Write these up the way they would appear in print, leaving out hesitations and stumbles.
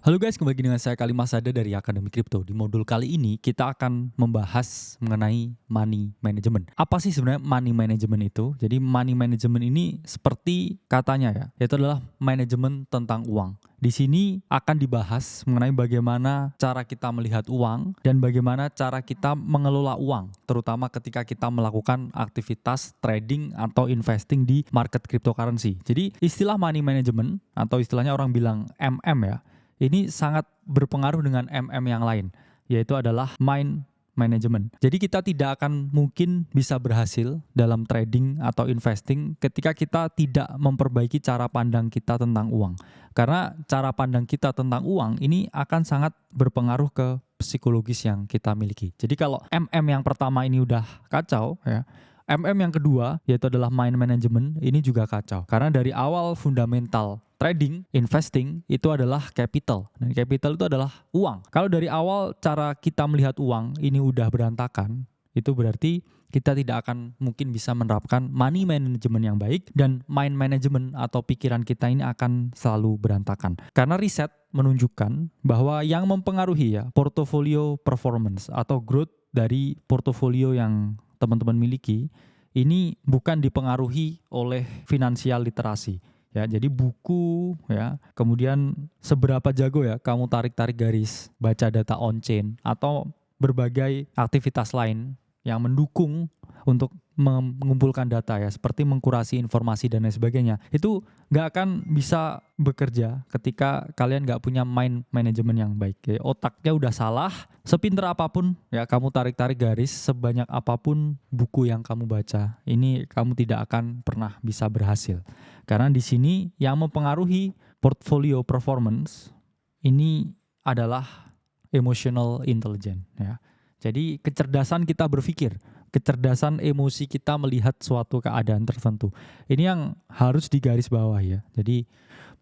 Halo guys, kembali dengan saya Kali Masada dari Akademi Kripto. Di modul kali ini kita akan membahas mengenai money management. Apa sih sebenarnya money management itu? Jadi money management ini seperti katanya ya, yaitu adalah manajemen tentang uang. Di sini akan dibahas mengenai bagaimana cara kita melihat uang dan bagaimana cara kita mengelola uang, terutama ketika kita melakukan aktivitas trading atau investing di market cryptocurrency. Jadi istilah money management atau istilahnya orang bilang MM ya, ini sangat berpengaruh dengan MM yang lain, yaitu adalah mind management. Jadi kita tidak akan mungkin bisa berhasil dalam trading atau investing ketika kita tidak memperbaiki cara pandang kita tentang uang. Karena cara pandang kita tentang uang ini akan sangat berpengaruh ke psikologis yang kita miliki. Jadi kalau MM yang pertama ini udah kacau ya, MM yang kedua yaitu adalah mind management ini juga kacau. Karena dari awal fundamental trading, investing itu adalah capital. Dan capital itu adalah uang. Kalau dari awal cara kita melihat uang ini udah berantakan, itu berarti kita tidak akan mungkin bisa menerapkan money management yang baik dan mind management atau pikiran kita ini akan selalu berantakan. Karena riset menunjukkan bahwa yang mempengaruhi ya portfolio performance atau growth dari portofolio yang teman-teman miliki ini bukan dipengaruhi oleh finansial literasi. Ya, jadi buku ya, kemudian seberapa jago ya kamu tarik-tarik garis, baca data on-chain atau berbagai aktivitas lain yang mendukung untuk mengumpulkan data ya, seperti mengkurasi informasi dan lain sebagainya. Itu nggak akan bisa bekerja ketika kalian nggak punya mind management yang baik. Ya, otaknya udah salah, sepinter apapun ya kamu tarik-tarik garis, sebanyak apapun buku yang kamu baca, ini kamu tidak akan pernah bisa berhasil. Karena di sini yang mempengaruhi portfolio performance ini adalah emotional intelligence ya. Jadi kecerdasan kita berpikir, kecerdasan emosi kita melihat suatu keadaan tertentu. Ini yang harus digarisbawahi ya. Jadi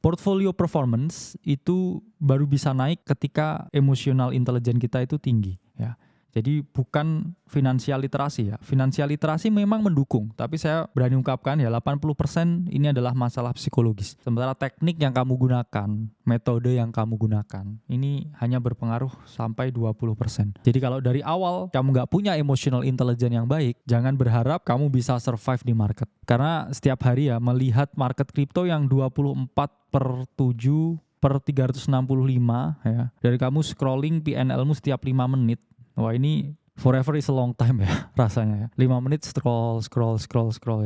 portfolio performance itu baru bisa naik ketika emotional intelligence kita itu tinggi ya. Jadi bukan finansial literasi ya. Finansial literasi memang mendukung, tapi saya berani ungkapkan ya 80% ini adalah masalah psikologis. Sementara teknik yang kamu gunakan, metode yang kamu gunakan, ini hanya berpengaruh sampai 20%. Jadi kalau dari awal kamu nggak punya emotional intelligence yang baik, jangan berharap kamu bisa survive di market. Karena setiap hari ya melihat market crypto yang 24/7/365 ya. Dari kamu scrolling PNL-mu setiap 5 menit. Wah ini forever is a long time ya rasanya ya. 5 menit scroll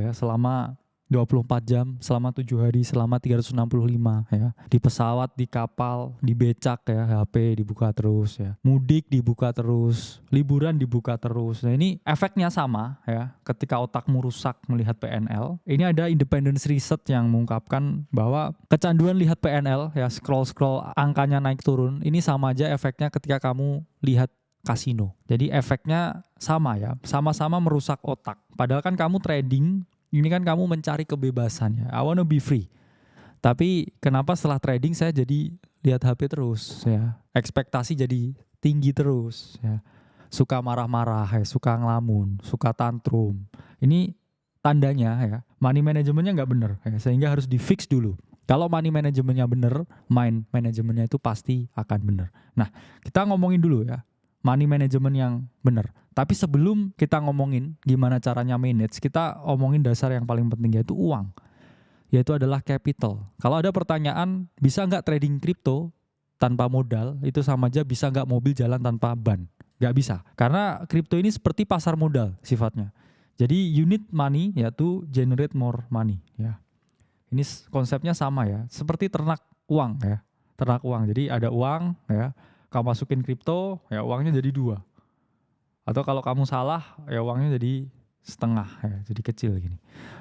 ya selama 24 jam, selama 7 hari, selama 365 ya. Di pesawat, di kapal, di becak ya, HP dibuka terus ya. Mudik dibuka terus, liburan dibuka terus. Nah ini efeknya sama ya. Ketika otakmu rusak melihat PNL, ini ada independence research yang mengungkapkan bahwa kecanduan lihat PNL ya, scroll angkanya naik turun, ini sama aja efeknya ketika kamu lihat kasino. Jadi efeknya sama ya, sama-sama merusak otak. Padahal kan kamu trading, ini kan kamu mencari kebebasan ya. I wanna be free. Tapi kenapa setelah trading saya jadi lihat HP terus ya. Ekspektasi jadi tinggi terus ya. Suka marah-marah ya, suka ngelamun, suka tantrum. Ini tandanya ya, money manajemennya nggak bener ya, sehingga harus di fix dulu. Kalau money manajemennya bener, mind manajemennya itu pasti akan bener. Nah, kita ngomongin dulu ya money management yang benar. Tapi sebelum kita ngomongin gimana caranya manage, kita omongin dasar yang paling penting yaitu uang. Yaitu adalah capital. Kalau ada pertanyaan, bisa nggak trading crypto tanpa modal? Itu sama aja bisa nggak mobil jalan tanpa ban? Nggak bisa. Karena crypto ini seperti pasar modal sifatnya. Jadi you need money yaitu generate more money. Ya. Ini konsepnya sama ya. Seperti ternak uang ya. Ternak uang. Jadi ada uang ya. Kamu masukin kripto, ya uangnya jadi 2. Atau kalau kamu salah, ya uangnya jadi setengah, ya, jadi kecil gini.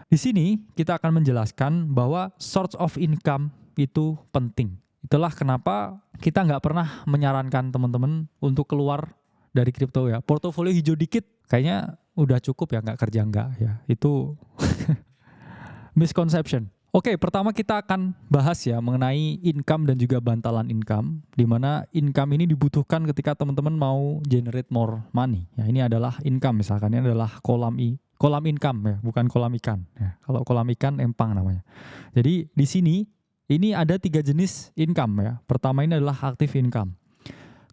Di sini kita akan menjelaskan bahwa source of income itu penting. Itulah kenapa kita nggak pernah menyarankan teman-teman untuk keluar dari kripto ya. Portofolio hijau dikit, kayaknya udah cukup ya, nggak kerja nggak ya. Itu misconception. Oke, pertama kita akan bahas ya mengenai income dan juga bantalan income, di mana income ini dibutuhkan ketika teman-teman mau generate more money. Ya, ini adalah income misalkan, ini adalah kolam income ya, bukan kolam ikan. Ya, kalau kolam ikan empang namanya. Jadi di sini Ini ada 3 jenis income ya. Pertama ini adalah active income.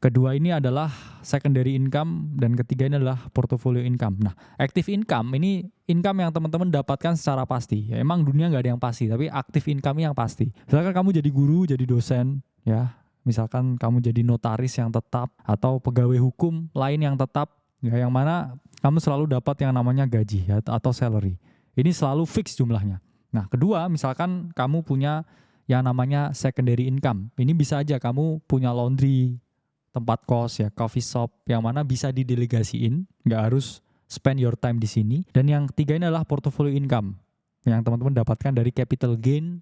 Kedua ini adalah secondary income, dan ketiga ini adalah portfolio income. Nah, active income ini income yang teman-teman dapatkan secara pasti. Ya, emang dunia nggak ada yang pasti, tapi active income yang pasti. Misalkan kamu jadi guru, jadi dosen, ya. Misalkan kamu jadi notaris yang tetap atau pegawai hukum lain yang tetap, ya, yang mana kamu selalu dapat yang namanya gaji ya, atau salary. Ini selalu fix jumlahnya. Nah, kedua, misalkan kamu punya yang namanya secondary income. Ini bisa aja kamu punya laundry, tempat kos ya, coffee shop, yang mana bisa didelegasiin, nggak harus spend your time di sini. Dan yang ketiga ini adalah portfolio income, yang teman-teman dapatkan dari capital gain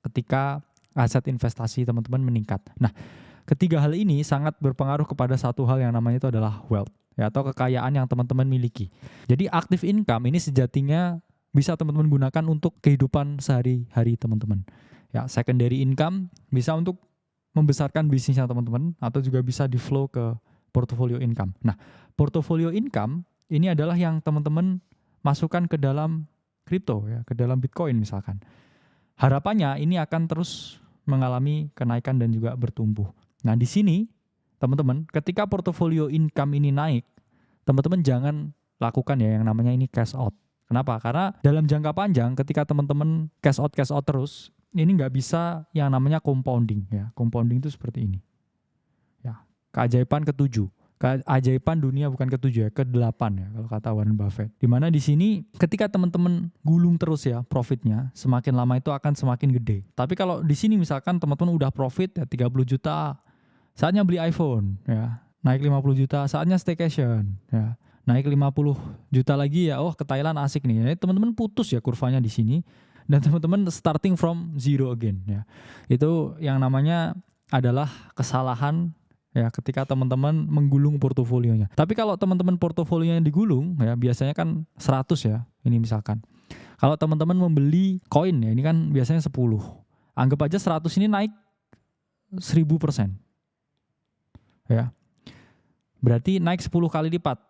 ketika aset investasi teman-teman meningkat. Nah, ketiga hal ini sangat berpengaruh kepada satu hal yang namanya itu adalah wealth, ya, atau kekayaan yang teman-teman miliki. Jadi active income ini sejatinya bisa teman-teman gunakan untuk kehidupan sehari-hari teman-teman. Ya, secondary income bisa untuk membesarkan bisnisnya teman-teman, atau juga bisa di flow ke portfolio income. Nah, portfolio income ini adalah yang teman-teman masukkan ke dalam kripto ya, ke dalam Bitcoin misalkan. Harapannya ini akan terus mengalami kenaikan dan juga bertumbuh. Nah, di sini teman-teman, ketika portfolio income ini naik, teman-teman jangan lakukan ya yang namanya ini cash out. Kenapa? Karena dalam jangka panjang ketika teman-teman cash out terus, ini nggak bisa yang namanya compounding ya. Compounding itu seperti ini. Ya, keajaiban ke-7. Keajaiban dunia bukan ke-7 ya, ke-8 ya kalau kata Warren Buffett. Dimana di sini ketika teman-teman gulung terus ya profitnya, semakin lama itu akan semakin gede. Tapi kalau di sini misalkan teman-teman udah profit ya 30 juta, saatnya beli iPhone ya. Naik 50 juta, saatnya staycation ya. Naik 50 juta lagi ya, oh ke Thailand asik nih. Ya, teman-teman putus ya kurvanya di sini. Dan teman-teman starting from zero again ya. Itu yang namanya adalah kesalahan ya ketika teman-teman menggulung portofolionya. Tapi kalau teman-teman portofolionya digulung ya, biasanya kan 100 ya. Ini misalkan. Kalau teman-teman membeli koin ya, ini kan biasanya 10. Anggap aja 100 ini naik 1000%. Ya. Berarti naik 10 kali lipat.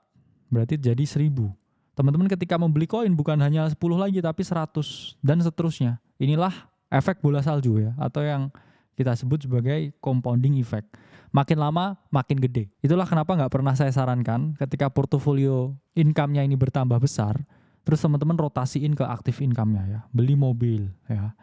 Berarti jadi 1000. Teman-teman ketika membeli koin bukan hanya 10 lagi tapi 100 dan seterusnya. Inilah efek bola salju ya, atau yang kita sebut sebagai compounding effect. Makin lama makin gede. Itulah kenapa nggak pernah saya sarankan ketika portofolio income-nya ini bertambah besar, terus teman-teman rotasiin ke active income-nya ya. Beli mobil ya.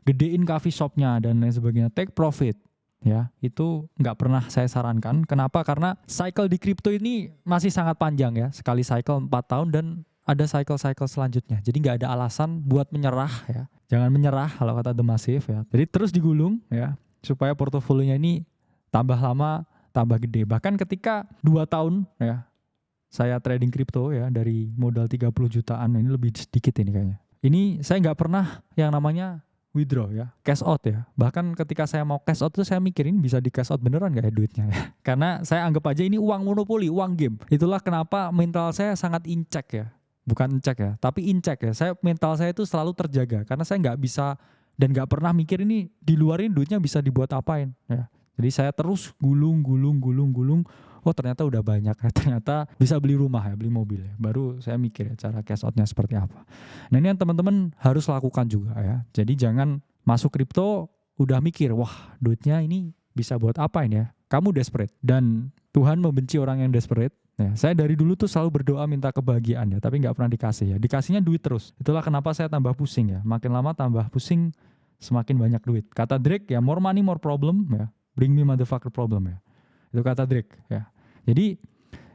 Gedein coffee shop-nya dan lain sebagainya. Take profit. Ya, itu nggak pernah saya sarankan. Kenapa? Karena cycle di kripto ini masih sangat panjang ya. Sekali cycle 4 tahun dan ada cycle-cycle selanjutnya. Jadi nggak ada alasan buat menyerah ya. Jangan menyerah kalau kata The Massive ya. Jadi terus digulung ya, supaya portofolionya ini tambah lama, tambah gede. Bahkan ketika 2 tahun ya, saya trading kripto ya, dari modal 30 jutaan, ini lebih sedikit ini kayaknya. Ini saya nggak pernah yang namanya withdraw ya, cash out ya. Bahkan ketika saya mau cash out itu saya mikirin bisa di cash out beneran gak ya duitnya ya. Karena saya anggap aja ini uang monopoli, uang game. Itulah kenapa mental saya sangat in-check ya. Bukan cek ya, tapi in-check ya. Mental saya itu selalu terjaga karena saya nggak bisa dan nggak pernah mikir ini di luarin duitnya bisa dibuat apain ya. Jadi saya terus gulung. Oh ternyata udah banyak ya, ternyata bisa beli rumah ya, beli mobil ya. Baru saya mikir ya cara cash outnya seperti apa. Nah ini yang teman-teman harus lakukan juga ya. Jadi jangan masuk kripto udah mikir, wah duitnya ini bisa buat apa ini ya. Kamu desperate dan Tuhan membenci orang yang desperate. Ya, saya dari dulu tuh selalu berdoa minta kebahagiaan ya, tapi nggak pernah dikasih ya. Dikasihnya duit terus. Itulah kenapa saya tambah pusing ya. Makin lama tambah pusing, semakin banyak duit. Kata Drake ya, more money more problem ya. Bring me motherfucker problem ya. Itu kata Drake ya. Jadi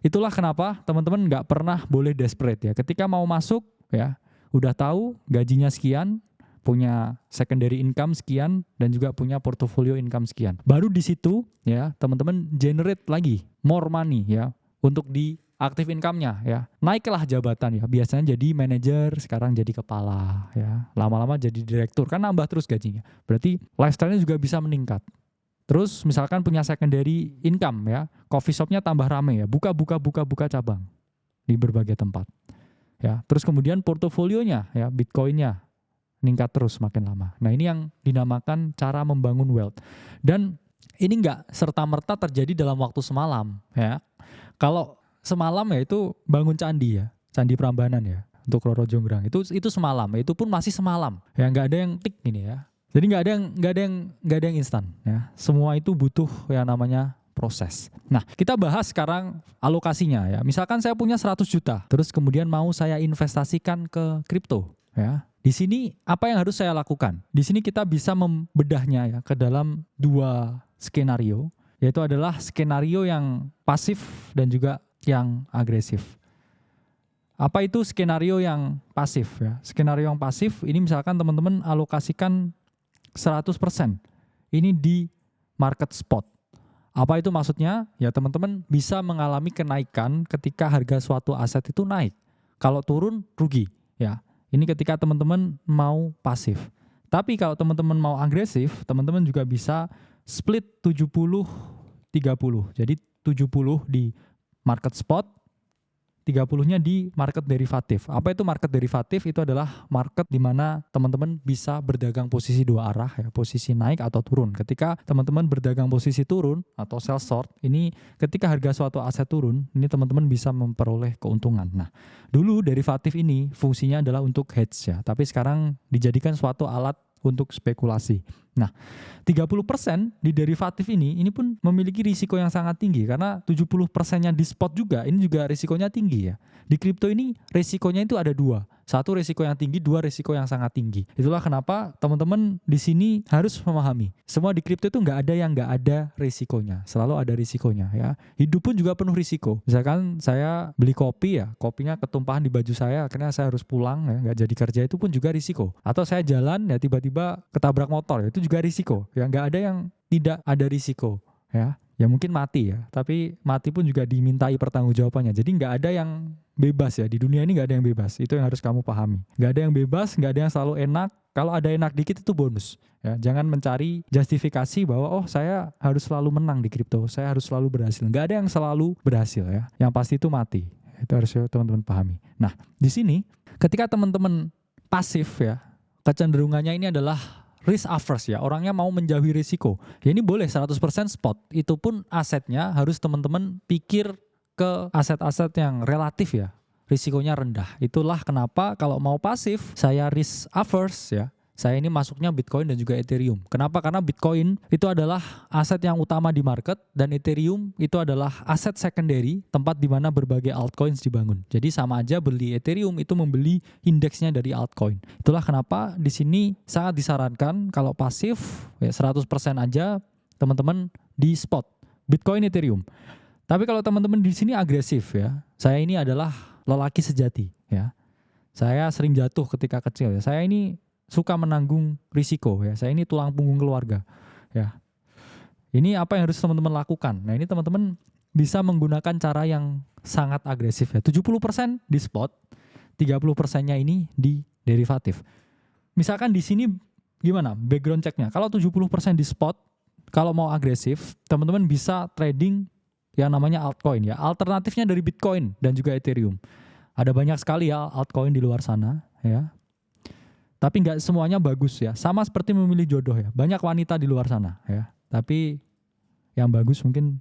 itulah kenapa teman-teman nggak pernah boleh desperate ya. Ketika mau masuk ya, udah tahu gajinya sekian, punya secondary income sekian, dan juga punya portfolio income sekian. Baru di situ ya teman-teman generate lagi more money ya untuk di active income-nya ya. Naiklah jabatan ya. Biasanya jadi manajer, sekarang jadi kepala ya. Lama-lama jadi direktur, kan nambah terus gajinya. Berarti lifestyle-nya juga bisa meningkat. Terus misalkan punya secondary income ya, coffee shop-nya tambah rame ya, buka cabang di berbagai tempat. Ya, terus kemudian portofolionya ya, Bitcoin-nya meningkat terus makin lama. Nah, ini yang dinamakan cara membangun wealth. Dan ini enggak serta-merta terjadi dalam waktu semalam ya. Kalau semalam ya itu bangun candi ya, Candi Prambanan ya, untuk Roro Jonggrang. Itu semalam, itu pun masih semalam. Ya enggak ada yang tik ini ya. Jadi nggak ada yang instan ya. Semua itu butuh yang namanya proses. Nah, kita bahas sekarang alokasinya ya. Misalkan saya punya 100 juta, terus kemudian mau saya investasikan ke kripto ya. Di sini apa yang harus saya lakukan? Di sini kita bisa membedahnya ya ke dalam 2 skenario, yaitu adalah skenario yang pasif dan juga yang agresif. Apa itu skenario yang pasif ya? Skenario yang pasif ini misalkan teman-teman alokasikan 100% ini di market spot. Apa itu maksudnya? Ya teman-teman bisa mengalami kenaikan ketika harga suatu aset itu naik. Kalau turun rugi ya. Ini ketika teman-teman mau pasif. Tapi kalau teman-teman mau agresif, teman-teman juga bisa split 70-30. Jadi 70 di market spot, 30-nya di market derivatif. Apa itu market derivatif? Itu adalah market di mana teman-teman bisa berdagang posisi 2 arah ya, posisi naik atau turun. Ketika teman-teman berdagang posisi turun atau sell short, ini ketika harga suatu aset turun, ini teman-teman bisa memperoleh keuntungan. Nah, dulu derivatif ini fungsinya adalah untuk hedge ya, tapi sekarang dijadikan suatu alat untuk spekulasi. Nah, 30% di derivatif ini pun memiliki risiko yang sangat tinggi karena 70%-nya di spot juga, ini juga risikonya tinggi ya. Di kripto ini risikonya itu ada 2. 1 risiko yang tinggi, 2 risiko yang sangat tinggi. Itulah kenapa teman-teman di sini harus memahami. Semua di kripto itu nggak ada yang nggak ada risikonya. Selalu ada risikonya ya. Hidup pun juga penuh risiko. Misalkan saya beli kopi ya, kopinya ketumpahan di baju saya, akhirnya saya harus pulang ya, nggak jadi kerja, itu pun juga risiko. Atau saya jalan ya tiba-tiba ketabrak motor ya, itu juga risiko. Ya nggak ada yang tidak ada risiko ya. Ya mungkin mati ya, tapi mati pun juga dimintai pertanggungjawabannya. Jadi nggak ada yang bebas ya, di dunia ini nggak ada yang bebas. Itu yang harus kamu pahami. Nggak ada yang bebas, nggak ada yang selalu enak. Kalau ada enak dikit itu bonus. Ya, jangan mencari justifikasi bahwa oh saya harus selalu menang di kripto, saya harus selalu berhasil. Nggak ada yang selalu berhasil ya. Yang pasti itu mati. Itu harus teman-teman pahami. Nah di sini ketika teman-teman pasif ya, kecenderungannya ini adalah risk averse ya, orangnya mau menjauhi risiko. Ya ini boleh 100% spot. Itu pun asetnya harus teman-teman pikir ke aset-aset yang relatif ya, risikonya rendah. Itulah kenapa kalau mau pasif, saya risk averse ya. Saya ini masuknya Bitcoin dan juga Ethereum. Kenapa? Karena Bitcoin itu adalah aset yang utama di market dan Ethereum itu adalah aset secondary, tempat di mana berbagai altcoins dibangun. Jadi sama aja beli Ethereum itu membeli indeksnya dari altcoin. Itulah kenapa di sini sangat disarankan kalau pasif ya 100% aja teman-teman di spot Bitcoin Ethereum. Tapi kalau teman-teman di sini agresif ya, saya ini adalah lelaki sejati ya. Saya sering jatuh ketika kecil ya. Saya ini suka menanggung risiko ya. Saya ini tulang punggung keluarga ya. Ini apa yang harus teman-teman lakukan. Nah, ini teman-teman bisa menggunakan cara yang sangat agresif ya. 70% di spot, 30%-nya ini di derivatif. Misalkan di sini gimana background check-nya? Kalau 70% di spot, kalau mau agresif, teman-teman bisa trading yang namanya altcoin ya. Alternatifnya dari Bitcoin dan juga Ethereum. Ada banyak sekali ya altcoin di luar sana ya. Tapi nggak semuanya bagus ya. Sama seperti memilih jodoh ya. Banyak wanita di luar sana ya. Tapi yang bagus mungkin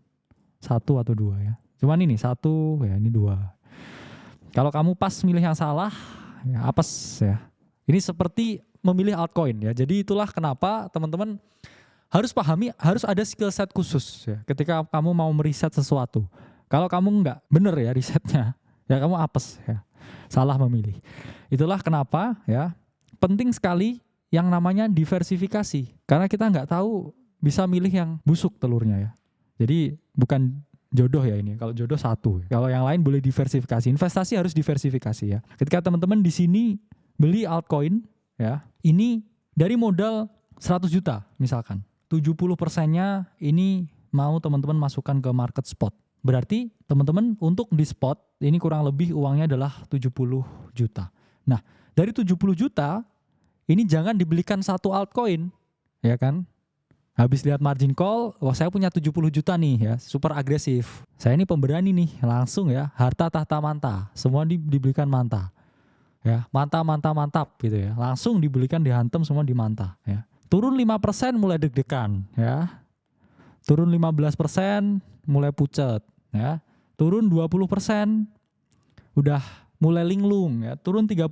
1 atau 2 ya. Cuman ini 1 ya, ini 2. Kalau kamu pas milih yang salah, ya apes ya. Ini seperti memilih altcoin ya. Jadi itulah kenapa teman-teman harus pahami, harus ada skill set khusus ya. Ketika kamu mau meriset sesuatu. Kalau kamu nggak bener ya risetnya, ya kamu apes ya. Salah memilih. Itulah kenapa ya. Penting sekali yang namanya diversifikasi. Karena kita nggak tahu bisa milih yang busuk telurnya ya. Jadi bukan jodoh ya ini. Kalau jodoh 1. Kalau yang lain boleh diversifikasi. Investasi harus diversifikasi ya. Ketika teman-teman di sini beli altcoin ya. Ini dari modal 100 juta misalkan. 70%-nya ini mau teman-teman masukkan ke market spot. Berarti teman-teman untuk di spot ini kurang lebih uangnya adalah 70 juta. Nah dari 70 juta ini jangan dibelikan 1 altcoin, ya kan? Habis lihat margin call, wah saya punya 70 juta nih ya, super agresif. Saya ini pemberani nih, langsung ya, harta tahta manta, semua dibelikan manta. Ya, mantap gitu ya. Langsung dibelikan, dihantam semua di manta ya. Turun 5% mulai deg-degan ya. Turun 15% mulai pucet ya. Turun 20% udah mulai linglung ya. Turun 30%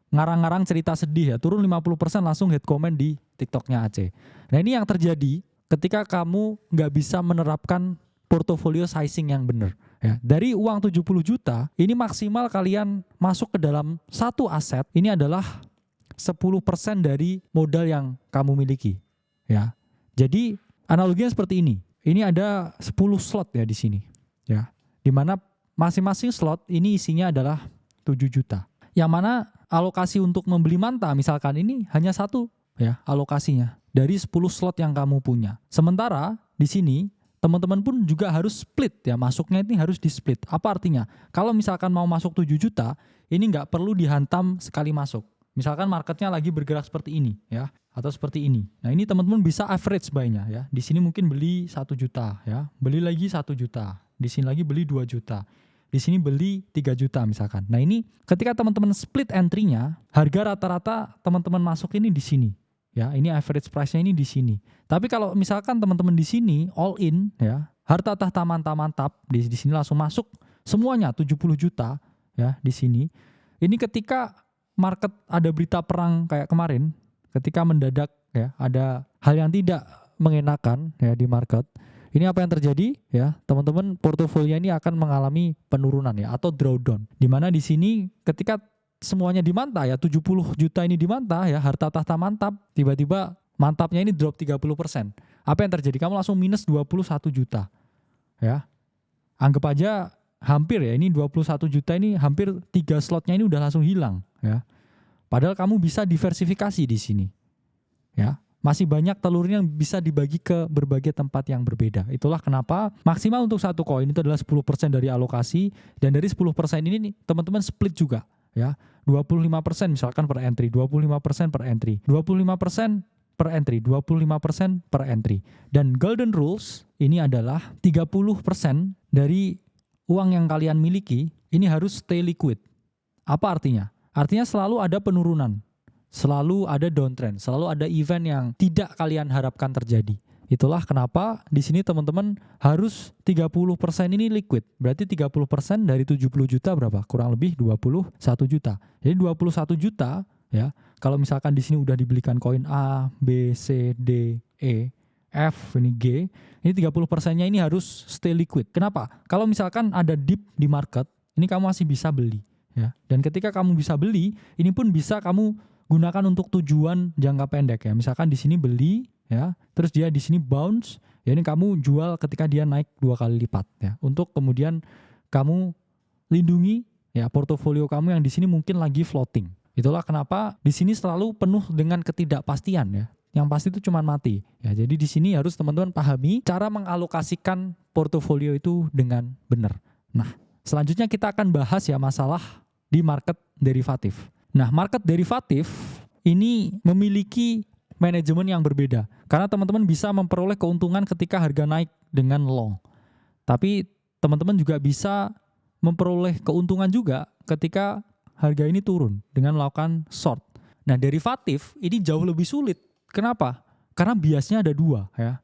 ngarang-ngarang cerita sedih ya, turun 50% langsung hate comment di TikToknya Aceh. Nah ini yang terjadi ketika kamu nggak bisa menerapkan portofolio sizing yang benar. Ya, dari uang 70 juta, ini maksimal kalian masuk ke dalam satu aset, ini adalah 10% dari modal yang kamu miliki. Ya, jadi analoginya seperti ini. Ini ada 10 slot ya di sini. Ya, di mana masing-masing slot ini isinya adalah 7 juta. Yang mana alokasi untuk membeli manta misalkan ini hanya satu ya alokasinya dari 10 slot yang kamu punya. Sementara di sini teman-teman pun juga harus split ya, masuknya ini harus di split. Apa artinya? Kalau misalkan mau masuk 7 juta, ini nggak perlu dihantam sekali masuk. Misalkan marketnya lagi bergerak seperti ini ya, atau seperti ini. Nah ini teman-teman bisa average buy-nya ya. Di sini mungkin beli 1 juta ya, beli lagi 1 juta. Di sini lagi beli 2 juta. Di sini beli 3 juta misalkan. Nah ini ketika teman-teman split entry-nya, harga rata-rata teman-teman masuk ini di sini. Ya, ini average price-nya ini di sini. Tapi kalau misalkan teman-teman di sini all in ya, harta tahta mantap di sini langsung masuk semuanya 70 juta ya di sini. Ini ketika market ada berita perang kayak kemarin, ketika mendadak ya ada hal yang tidak mengenakan ya di market. Ini apa yang terjadi ya, teman-teman portofolio ini akan mengalami penurunan ya atau drawdown. Di mana di sini ketika semuanya dimantah ya 70 juta ini dimantah ya, harta tahta mantap, tiba-tiba mantapnya ini drop 30%. Apa yang terjadi? Kamu langsung minus 21 juta. Ya. Anggap aja hampir ya, ini 21 juta ini hampir 3 slotnya ini udah langsung hilang ya. Padahal kamu bisa diversifikasi di sini. Ya. Masih banyak telurnya yang bisa dibagi ke berbagai tempat yang berbeda. Itulah kenapa maksimal untuk satu koin itu adalah 10% dari alokasi, dan dari 10% ini nih teman-teman split juga ya. 25% misalkan per entry, 25% per entry, 25% per entry, 25% per entry. Dan golden rules ini adalah 30% dari uang yang kalian miliki ini harus stay liquid. Apa artinya? Artinya selalu ada penurunan. Selalu ada downtrend, selalu ada event yang tidak kalian harapkan terjadi. Itulah kenapa di sini teman-teman harus 30% ini liquid. Berarti 30% dari 70 juta berapa? Kurang lebih 21 juta. Jadi 21 juta ya. Kalau misalkan di sini udah dibelikan koin A, B, C, D, E, F, ini G, ini 30%-nya ini harus stay liquid. Kenapa? Kalau misalkan ada dip di market, ini kamu masih bisa beli ya. Dan ketika kamu bisa beli, ini pun bisa kamu gunakan untuk tujuan jangka pendek ya. Misalkan di sini beli ya, terus dia di sini bounce, ya ini kamu jual ketika dia naik 2 kali lipat ya. Untuk kemudian kamu lindungi ya portofolio kamu yang di sini mungkin lagi floating. Itulah kenapa di sini selalu penuh dengan ketidakpastian ya. Yang pasti itu cuma mati. Ya, jadi di sini harus teman-teman pahami cara mengalokasikan portofolio itu dengan benar. Nah, selanjutnya kita akan bahas ya masalah di market derivatif. Nah, market derivatif ini memiliki manajemen yang berbeda. Karena teman-teman bisa memperoleh keuntungan ketika harga naik dengan long. Tapi teman-teman juga bisa memperoleh keuntungan juga ketika harga ini turun dengan melakukan short. Nah, derivatif ini jauh lebih sulit. Kenapa? Karena biasnya ada 2 ya.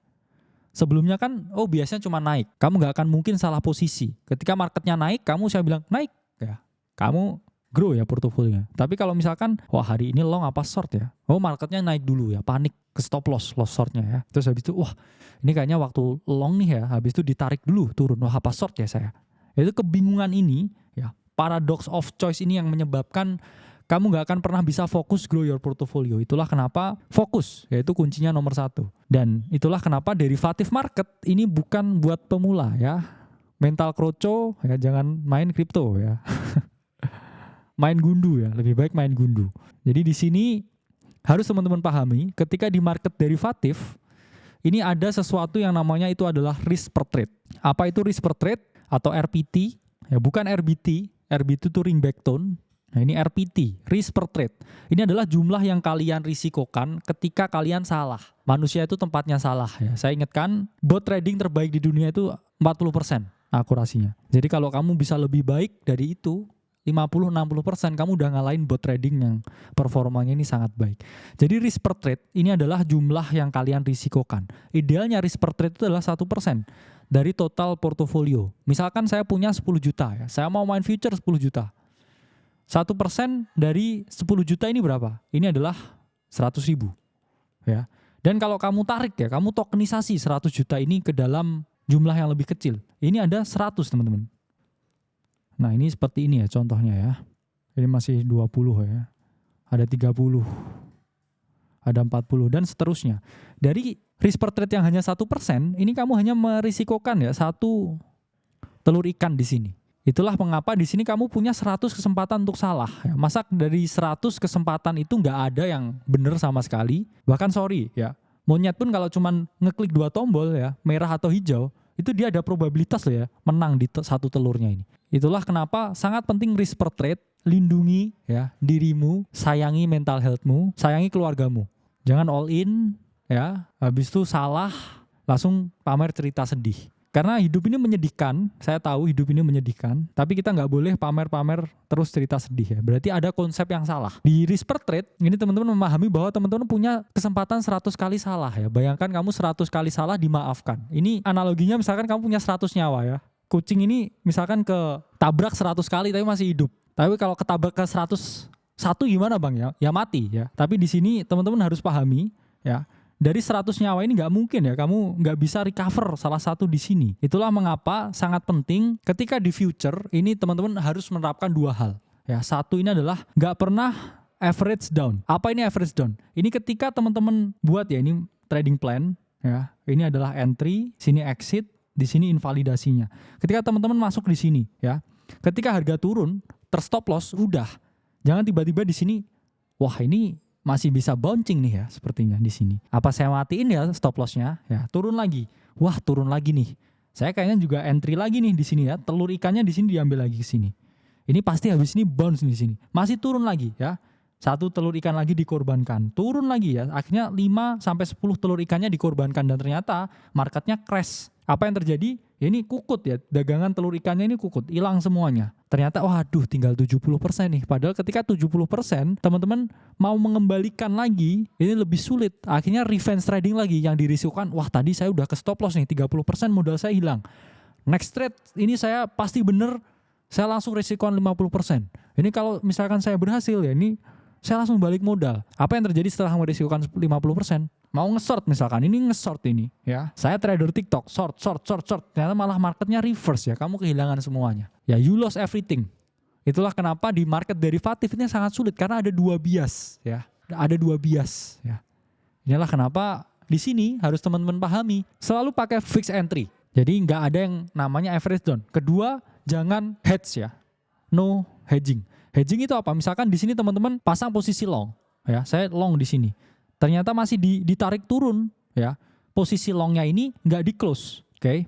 Sebelumnya kan, biasanya cuma naik. Kamu nggak akan mungkin salah posisi. Ketika marketnya naik, saya bilang naik ya. Kamu grow ya portofolionya. Tapi kalau misalkan, hari ini long apa short ya? Marketnya naik dulu ya, panik ke stop loss shortnya ya. Terus habis itu, ini kayaknya waktu long nih ya. Habis itu ditarik dulu turun, apa short ya saya? Itu kebingungan ini ya, paradox of choice ini yang menyebabkan kamu gak akan pernah bisa fokus grow your portfolio. Itulah kenapa fokus, yaitu kuncinya nomor 1. Dan itulah kenapa derivatif market ini bukan buat pemula ya. Mental kroco ya, jangan main kripto ya. Main gundu ya, lebih baik main gundu. Jadi di sini harus teman-teman pahami, ketika di market derivatif ini ada sesuatu yang namanya itu adalah risk per trade. Apa itu risk per trade atau RPT? Ya, bukan RBT. RBT itu ringback tone. Nah, ini RPT, risk per trade. Ini adalah jumlah yang kalian risikokan ketika kalian salah. Manusia itu tempatnya salah ya. Saya ingatkan, bot trading terbaik di dunia itu 40% akurasinya. Jadi kalau kamu bisa lebih baik dari itu 50-60%, kamu udah ngalahin bot trading yang performanya ini sangat baik. Jadi risk per trade ini adalah jumlah yang kalian risikokan. Idealnya risk per trade itu adalah 1% dari total portofolio. Misalkan saya punya 10 juta ya, saya mau main future 10 juta. 1% dari 10 juta ini berapa? Ini adalah 100.000 ya. Dan kalau kamu tarik ya, kamu tokenisasi 100 juta ini ke dalam jumlah yang lebih kecil. Ini ada 100 teman-teman. Nah ini seperti ini ya contohnya ya. Ini masih 20 ya. Ada 30. Ada 40 dan seterusnya. Dari risk per trade yang hanya 1%, ini kamu hanya merisikokan ya 1 telur ikan di sini. Itulah mengapa di sini kamu punya 100 kesempatan untuk salah. Ya, masa dari 100 kesempatan itu nggak ada yang benar sama sekali. Bahkan sorry ya, monyet pun kalau cuman ngeklik 2 tombol ya, merah atau hijau, itu dia ada probabilitas loh ya menang di satu telurnya ini. Itulah kenapa sangat penting risk per trade, lindungi ya dirimu, sayangi mental healthmu, sayangi keluargamu. Jangan all in ya, habis itu salah langsung pamer cerita sedih. Karena hidup ini menyedihkan, saya tahu hidup ini menyedihkan, tapi kita nggak boleh pamer-pamer terus cerita sedih ya. Berarti ada konsep yang salah. Di risk per trade, ini teman-teman memahami bahwa teman-teman punya kesempatan 100 kali salah ya. Bayangkan kamu 100 kali salah dimaafkan. Ini analoginya misalkan kamu punya 100 nyawa ya. Kucing ini misalkan ketabrak 100 kali tapi masih hidup. Tapi kalau ketabrak ke 101 gimana bang ya? Ya mati ya. Tapi di sini teman-teman harus pahami ya. Dari 100 nyawa ini nggak mungkin ya kamu nggak bisa recover salah satu di sini. Itulah mengapa sangat penting ketika di future ini teman-teman harus menerapkan 2 hal. Ya, satu ini adalah nggak pernah average down. Apa ini average down? Ini ketika teman-teman buat ya ini trading plan ya. Ini adalah entry, sini exit, di sini invalidasinya. Ketika teman-teman masuk di sini ya. Ketika harga turun, terstop loss udah. Jangan tiba-tiba di sini wah ini masih bisa bouncing nih ya sepertinya di sini. Apa saya matiin ya stop lossnya? Ya turun lagi. Wah turun lagi nih. Saya kayaknya juga entry lagi nih di sini ya. Telur ikannya di sini diambil lagi ke sini. Ini pasti habis ini bounce di sini. Masih turun lagi ya. 1 telur ikan lagi dikorbankan. Turun lagi ya. Akhirnya 5 sampai 10 telur ikannya dikorbankan dan ternyata marketnya crash. Apa yang terjadi? Ya ini kukut ya. Dagangan telur ikannya ini kukut, hilang semuanya. Ternyata waduh tinggal 70% nih. Padahal ketika 70% teman-teman mau mengembalikan lagi ini lebih sulit. Akhirnya revenge trading lagi yang dirisikokan. Wah tadi saya udah ke stop loss nih 30% modal saya hilang. Next trade ini saya pasti bener saya langsung risikoan 50%. Ini kalau misalkan saya berhasil ya ini saya langsung balik modal. Apa yang terjadi setelah merisikokan 50%? Mau nge-short misalkan, ini nge-short ini ya. Saya trader TikTok, short. Ternyata malah marketnya reverse ya, kamu kehilangan semuanya. Ya you lost everything. Itulah kenapa di market derivatif ini sangat sulit karena ada 2 bias ya. Ada 2 bias ya. Inilah kenapa di sini harus teman-teman pahami, selalu pakai fixed entry. Jadi nggak ada yang namanya average down. Kedua, jangan hedge ya. No hedging. Hedging itu apa? Misalkan di sini teman-teman pasang posisi long ya. Saya long di sini. Ternyata masih ditarik turun ya. Posisi longnya ini nggak di close, oke?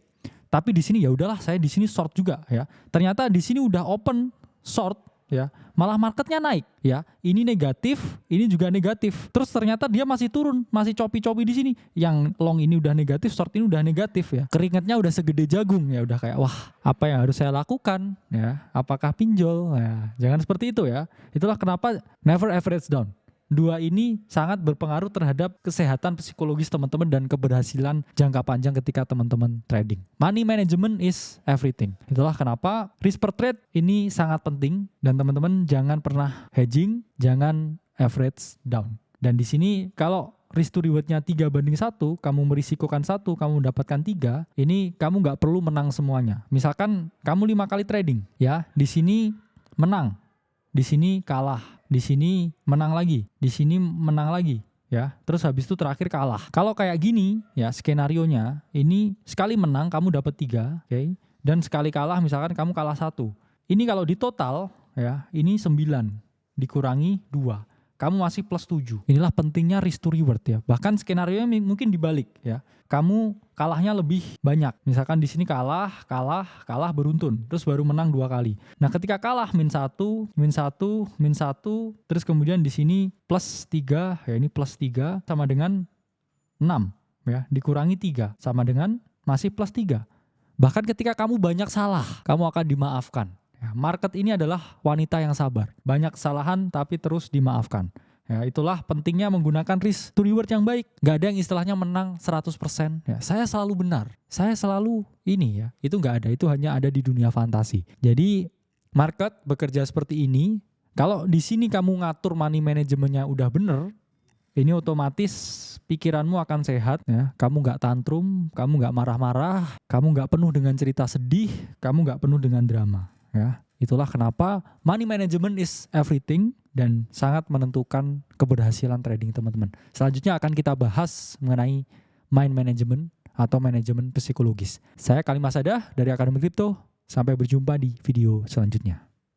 Tapi di sini ya udahlah saya di sini short juga ya. Ternyata di sini udah open short ya. Malah marketnya naik ya. Ini negatif, ini juga negatif. Terus ternyata dia masih turun, masih copi-copi di sini. Yang long ini udah negatif, short ini udah negatif ya. Keringatnya udah segede jagung ya, udah kayak wah, apa yang harus saya lakukan ya? Apakah pinjol? Ya, jangan seperti itu ya. Itulah kenapa never average down. 2 ini sangat berpengaruh terhadap kesehatan psikologis teman-teman dan keberhasilan jangka panjang ketika teman-teman trading. Money management is everything. Itulah kenapa risk per trade ini sangat penting dan teman-teman jangan pernah hedging, jangan average down. Dan di sini kalau risk to rewardnya 3:1, kamu merisikokan 1, kamu mendapatkan 3, ini kamu nggak perlu menang semuanya. Misalkan kamu 5 kali trading, ya di sini menang, di sini kalah, di sini menang lagi, di sini menang lagi, ya. Terus habis itu terakhir kalah. Kalau kayak gini, ya skenarionya, ini sekali menang kamu dapat 3, oke? Dan sekali kalah misalkan kamu kalah 1. Ini kalau di total, ya ini 9 dikurangi 2. Kamu masih plus 7. Inilah pentingnya risk to reward ya. Bahkan skenario mungkin dibalik ya. Kamu kalahnya lebih banyak. Misalkan di sini kalah beruntun. Terus baru menang 2 kali. Nah ketika kalah min 1, terus kemudian di sini plus 3, ya ini plus 3 sama dengan 6 ya. Dikurangi 3 sama dengan masih plus 3. Bahkan ketika kamu banyak salah, kamu akan dimaafkan. Market ini adalah wanita yang sabar. Banyak kesalahan tapi terus dimaafkan. Ya, itulah pentingnya menggunakan risk to reward yang baik. Gak ada yang istilahnya menang 100%. Ya, saya selalu benar. Saya selalu ini ya. Itu gak ada. Itu hanya ada di dunia fantasi. Jadi market bekerja seperti ini. Kalau di sini kamu ngatur money manajemennya udah bener, ini otomatis pikiranmu akan sehat ya. Kamu nggak tantrum, kamu nggak marah-marah, kamu nggak penuh dengan cerita sedih, kamu nggak penuh dengan drama ya. Itulah kenapa money management is everything dan sangat menentukan keberhasilan trading teman-teman. Selanjutnya akan kita bahas mengenai mind management atau manajemen psikologis. Saya Khalid Masada dari Akademi Kripto. Sampai berjumpa di video selanjutnya.